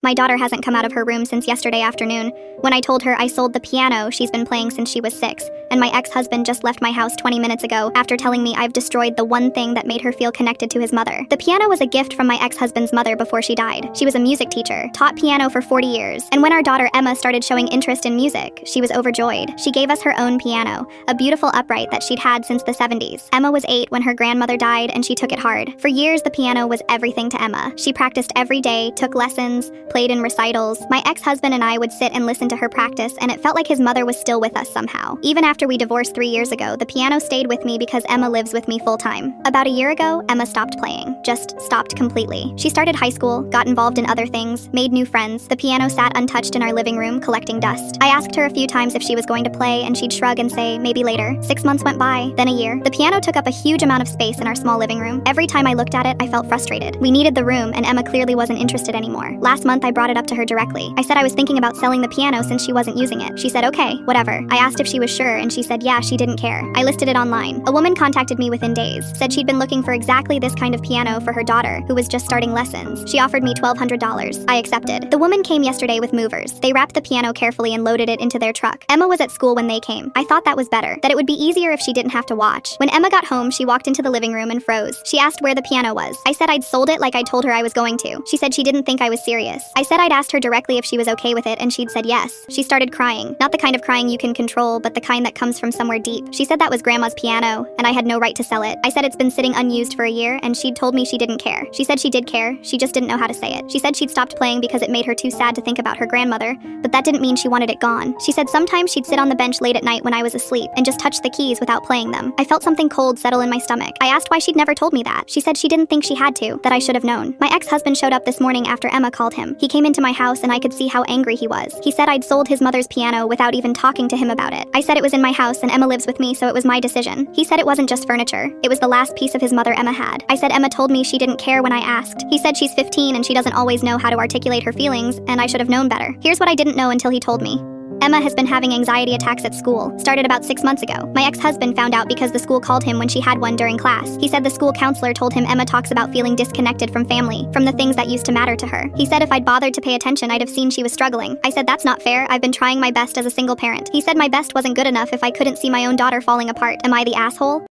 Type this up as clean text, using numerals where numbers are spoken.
My daughter hasn't come out of her room since yesterday afternoon, when I told her I sold the piano she's been playing since she was 6, and my ex-husband just left my house 20 minutes ago after telling me I've destroyed the one thing that made her feel connected to his mother. The piano was a gift from my ex-husband's mother before she died. She was a music teacher, taught piano for 40 years, and when our daughter Emma started showing interest in music, she was overjoyed. She gave us her own piano, a beautiful upright that she'd had since the 70s. Emma was 8 when her grandmother died, and she took it hard. For years, the piano was everything to Emma. She practiced every day, took lessons, played in recitals. My ex-husband and I would sit and listen to her practice, and it felt like his mother was still with us somehow. Even after we divorced 3 years ago, the piano stayed with me because Emma lives with me full-time. About a year ago, Emma stopped playing. Just stopped completely. She started high school, got involved in other things, made new friends. The piano sat untouched in our living room, collecting dust. I asked her a few times if she was going to play, and she'd shrug and say, maybe later. 6 months went by, then a year. The piano took up a huge amount of space in our small living room. Every time I looked at it, I felt frustrated. We needed the room, and Emma clearly wasn't interested anymore. Last month, I brought it up to her directly. I said I was thinking about selling the piano since she wasn't using it. She said, okay, whatever. I asked if she was sure, and she said, yeah, she didn't care. I listed it online. A woman contacted me within days, said she'd been looking for exactly this kind of piano for her daughter, who was just starting lessons. She offered me $1,200. I accepted. The woman came yesterday with movers. They wrapped the piano carefully and loaded it into their truck. Emma was at school when they came. I thought that was better, that it would be easier if she didn't have to watch. When Emma got home, she walked into the living room and froze. She asked where the piano was. I said I'd sold it like I told her I was going to. She said she didn't think I was serious. I said I'd asked her directly if she was okay with it, and she'd said yes. She started crying. Not the kind of crying you can control, but the kind that comes from somewhere deep. She said that was Grandma's piano, and I had no right to sell it. I said it's been sitting unused for a year, and she'd told me she didn't care. She said she did care, she just didn't know how to say it. She said she'd stopped playing because it made her too sad to think about her grandmother, but that didn't mean she wanted it gone. She said sometimes she'd sit on the bench late at night when I was asleep and just touch the keys without playing them. I felt something cold settle in my stomach. I asked why she'd never told me that. She said she didn't think she had to, that I should have known. My ex-husband showed up this morning after Emma called him. He came into my house and I could see how angry he was. He said I'd sold his mother's piano without even talking to him about it. I said it was in my house and Emma lives with me, so it was my decision. He said it wasn't just furniture. It was the last piece of his mother Emma had. I said Emma told me she didn't care when I asked. He said she's 15 and she doesn't always know how to articulate her feelings, and I should have known better. Here's what I didn't know until he told me. Emma has been having anxiety attacks at school. Started about 6 months ago. My ex-husband found out because the school called him when she had one during class. He said the school counselor told him Emma talks about feeling disconnected from family, from the things that used to matter to her. He said if I'd bothered to pay attention, I'd have seen she was struggling. I said that's not fair. I've been trying my best as a single parent. He said my best wasn't good enough if I couldn't see my own daughter falling apart. Am I the asshole?